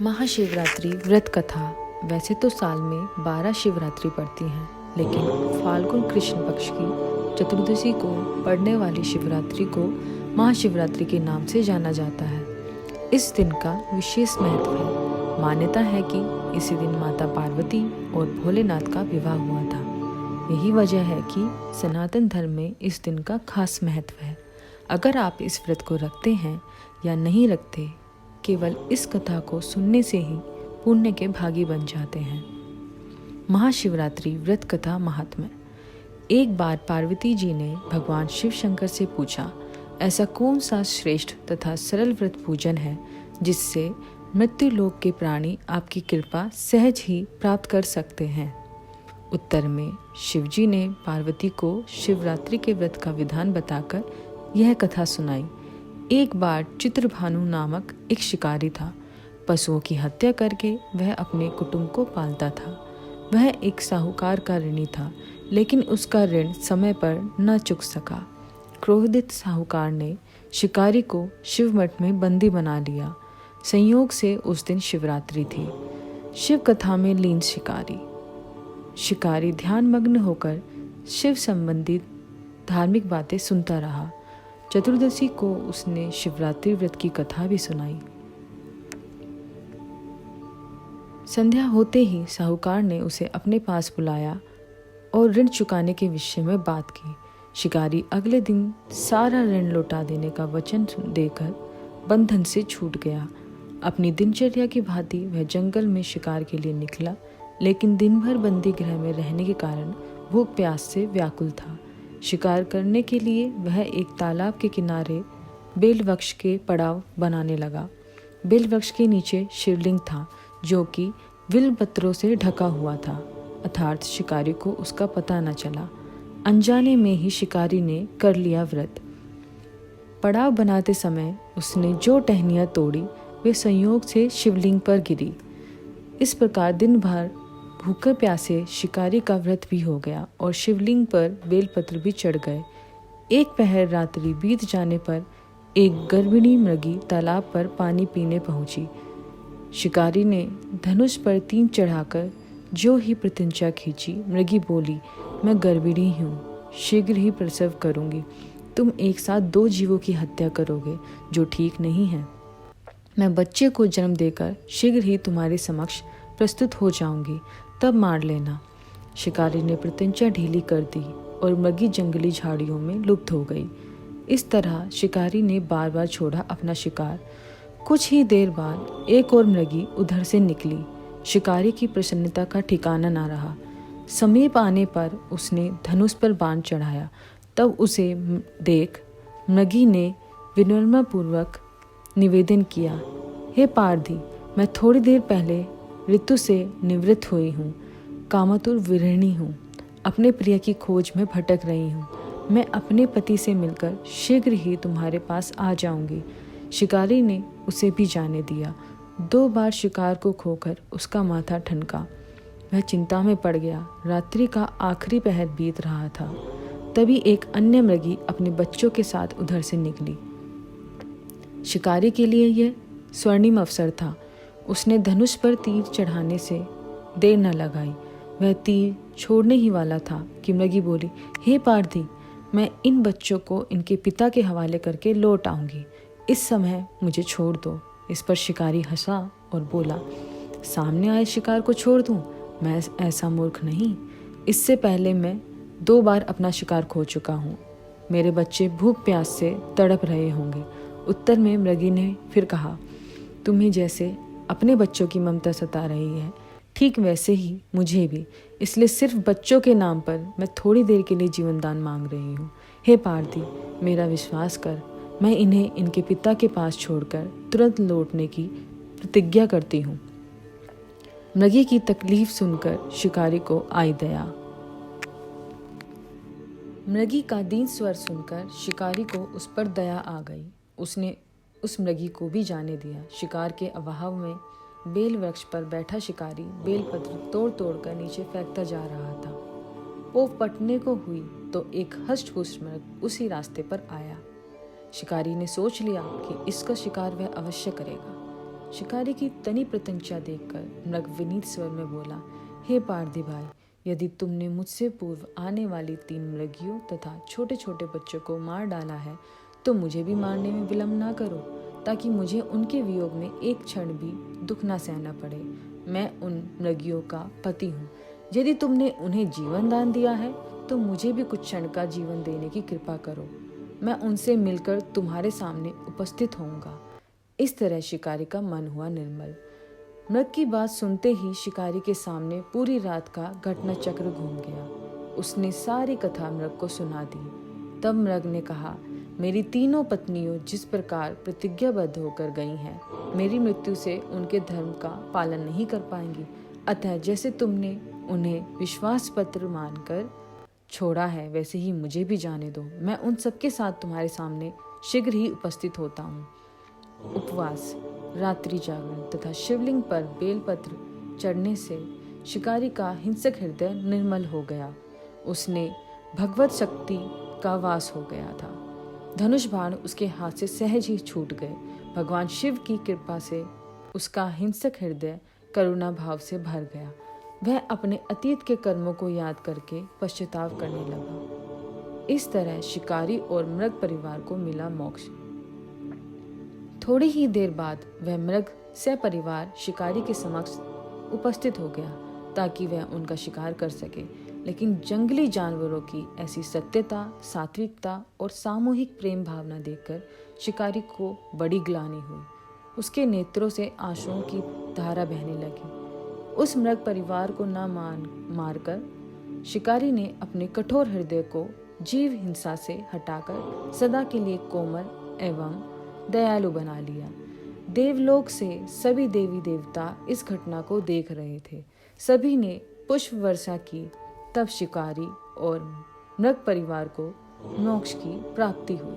महाशिवरात्रि व्रत कथा। वैसे तो साल में 12 शिवरात्रि पड़ती हैं, लेकिन फाल्गुन कृष्ण पक्ष की चतुर्दशी को पड़ने वाली शिवरात्रि को महाशिवरात्रि के नाम से जाना जाता है। इस दिन का विशेष महत्व है। मान्यता है कि इसी दिन माता पार्वती और भोलेनाथ का विवाह हुआ था। यही वजह है कि सनातन धर्म में इस दिन का खास महत्व है। अगर आप इस व्रत को रखते हैं या नहीं रखते, केवल इस कथा को सुनने से ही पुण्य के भागी बन जाते हैं। महाशिवरात्रि व्रत कथा महात्म्य। एक बार पार्वती जी ने भगवान शिव शंकर से पूछा, ऐसा कौन सा श्रेष्ठ तथा सरल व्रत पूजन है जिससे मृत्यु लोक के प्राणी आपकी कृपा सहज ही प्राप्त कर सकते हैं। उत्तर में शिवजी ने पार्वती को शिवरात्रि के व्रत का विधान बताकर यह कथा सुनाई। एक बार चित्रभानु नामक एक शिकारी था। पशुओं की हत्या करके वह अपने कुटुंब को पालता था। वह एक साहूकार का ऋणी था, लेकिन उसका ऋण समय पर न चुक सका। क्रोधित साहूकार ने शिकारी को शिव मठ में बंदी बना लिया। संयोग से उस दिन शिवरात्रि थी। शिव कथा में लीन शिकारी ध्यानमग्न होकर शिव संबंधी धार्मिक बातें सुनता रहा। चतुर्दशी को उसने शिवरात्रि व्रत की कथा भी सुनाई। संध्या होते ही साहूकार ने उसे अपने पास बुलाया और ऋण चुकाने के विषय में बात की। शिकारी अगले दिन सारा ऋण लौटा देने का वचन देकर बंधन से छूट गया। अपनी दिनचर्या की भांति वह जंगल में शिकार के लिए निकला, लेकिन दिन भर बंदी गृह में रहने के कारण भूख प्यास से व्याकुल था। शिकार करने के लिए वह एक तालाब के किनारे बेल वृक्ष के पड़ाव बनाने लगा। बेल वृक्ष के नीचे शिवलिंग था, जो कि बिल्व पत्रों से ढका हुआ था, अर्थात शिकारी को उसका पता न चला। अनजाने में ही शिकारी ने कर लिया व्रत। पड़ाव बनाते समय उसने जो टहनियाँ तोड़ी वे संयोग से शिवलिंग पर गिरी। इस प्रकार दिन भर भूखे प्यासे शिकारी का व्रत भी हो गया और शिवलिंग पर बेलपत्र भी चढ़ गए। एक पहर रात्रि बीत जाने पर एक गर्भिणी मृगी तालाब पर पानी पीने पहुंची। शिकारी ने धनुष पर तीर चढ़ाकर जो ही प्रतिज्ञा खींची, मृगी बोली, मैं गर्भिणी हूँ, शीघ्र ही प्रसव करूँगी। तुम एक साथ 2 जीवों की हत्या करोगे, जो ठीक नहीं है। मैं बच्चे को जन्म देकर शीघ्र ही तुम्हारे समक्ष प्रस्तुत हो जाऊंगी, तब मार लेना। शिकारी ने प्रतिज्ञा ढीली कर दी और मृगी जंगली झाड़ियों में लुप्त हो गई। इस तरह शिकारी ने बार बार छोड़ा अपना शिकार। कुछ ही देर बाद एक और मृगी उधर से निकली। शिकारी की प्रसन्नता का ठिकाना न रहा। समीप आने पर उसने धनुष पर बाण चढ़ाया। तब उसे देख मृगी ने विनम्रपूर्वक निवेदन किया, हे पारधी, मैं थोड़ी देर पहले ऋतु से निवृत्त हुई हूँ, कामातुर विरहिणी हूँ, अपने प्रिय की खोज में भटक रही हूँ। मैं अपने पति से मिलकर शीघ्र ही तुम्हारे पास आ जाऊंगी। शिकारी ने उसे भी जाने दिया। 2 बार शिकार को खोकर उसका माथा ठनका। वह चिंता में पड़ गया। रात्रि का आखिरी पहर बीत रहा था। तभी एक अन्य मृगी अपने बच्चों के साथ उधर से निकली। शिकारी के लिए यह स्वर्णिम अवसर था। उसने धनुष पर तीर चढ़ाने से देर न लगाई। वह तीर छोड़ने ही वाला था कि मृगी बोली, हे पारधी, मैं इन बच्चों को इनके पिता के हवाले करके लौट आऊंगी। इस समय मुझे छोड़ दो। इस पर शिकारी हंसा और बोला, सामने आए शिकार को छोड़ दूं? मैं ऐसा मूर्ख नहीं। इससे पहले मैं 2 बार अपना शिकार खो चुका हूँ। मेरे बच्चे भूख प्यास से तड़प रहे होंगे। उत्तर में मृगी ने फिर कहा, तुम्हें जैसे अपने बच्चों की ममता सता रही है, ठीक वैसे ही मुझे भी। इसलिए सिर्फ बच्चों के नाम पर मैं थोड़ी देर के लिए जीवन दान मांग रही हूँ। हे पारधी, मेरा विश्वास कर। मैं इन्हें इनके पिता के पास छोड़कर तुरंत लौटने की प्रतिज्ञा करती हूँ। मृगी की तकलीफ सुनकर शिकारी को आई दया। मृगी का दीन स्वर सुनकर शिकारी को उस पर दया आ गई। उसने उस मृगी को भी जाने दिया। शिकार के अभाव में बेल वृक्ष पर बैठा शिकारी बेलपत्र तोड़ तोड़ कर नीचे फेंकता जा रहा था। वो पटने को हुई तो एक हष्ट-पुष्ट मृग उसी रास्ते पर आया। शिकारी ने सोच लिया कि इसका शिकार वह अवश्य करेगा। शिकारी की तनी प्रत्यंचा देखकर मृग विनीत स्वर में बोला, हे पारधी भाई, यदि तुमने मुझसे पूर्व आने वाली 3 मृगियों तथा छोटे छोटे बच्चों को मार डाला है तो मुझे भी मारने में विलंब ना करो, ताकि मुझे उनके वियोग में एक क्षण भी दुख न सहना पड़े। मैं उन मृगियों का पति हूँ। यदि तुमने उन्हें जीवन दान दिया है तो मुझे भी कुछ क्षण का जीवन देने की कृपा करो। मैं उनसे मिलकर तुम्हारे सामने उपस्थित होऊंगा। इस तरह शिकारी का मन हुआ निर्मल। मृग की बात सुनते ही शिकारी के सामने पूरी रात का घटना चक्र घूम गया। उसने सारी कथा मृग को सुना दी। तब मृग ने कहा, मेरी तीनों पत्नियों जिस प्रकार प्रतिज्ञाबद्ध होकर गई हैं, मेरी मृत्यु से उनके धर्म का पालन नहीं कर पाएंगी। अतः जैसे तुमने उन्हें विश्वास पत्र मानकर छोड़ा है, वैसे ही मुझे भी जाने दो। मैं उन सबके साथ तुम्हारे सामने शीघ्र ही उपस्थित होता हूँ। उपवास, रात्रि जागरण तथा शिवलिंग पर बेलपत्र चढ़ने से शिकारी का हिंसक हृदय निर्मल हो गया। उसने भगवत शक्ति का वास हो गया था। धनुष बाण उसके हाथ से सहज ही छूट गए। भगवान शिव की कृपा से उसका हिंसक हृदय करुणा भाव से भर गया। वह अपने अतीत के कर्मों को याद करके पश्चाताप करने लगा। इस तरह शिकारी और मृग परिवार को मिला मोक्ष। थोड़ी ही देर बाद वह मृग सपरिवार शिकारी के समक्ष उपस्थित हो गया ताकि वह उनका शिकार कर सके। लेकिन जंगली जानवरों की ऐसी सत्यता, सात्विकता और सामूहिक प्रेम भावना देखकर शिकारी को बड़ी ग्लानि हुई। उसके नेत्रों से आंसुओं की धारा बहने लगी। उस मृग परिवार को न मारकर शिकारी ने अपने कठोर हृदय को जीव हिंसा से हटाकर सदा के लिए कोमल एवं दयालु बना लिया। देवलोक से सभी देवी देवता इस घटना को देख रहे थे। सभी ने पुष्प वर्षा की। तब शिकारी और मृग परिवार को मोक्ष की प्राप्ति हुई।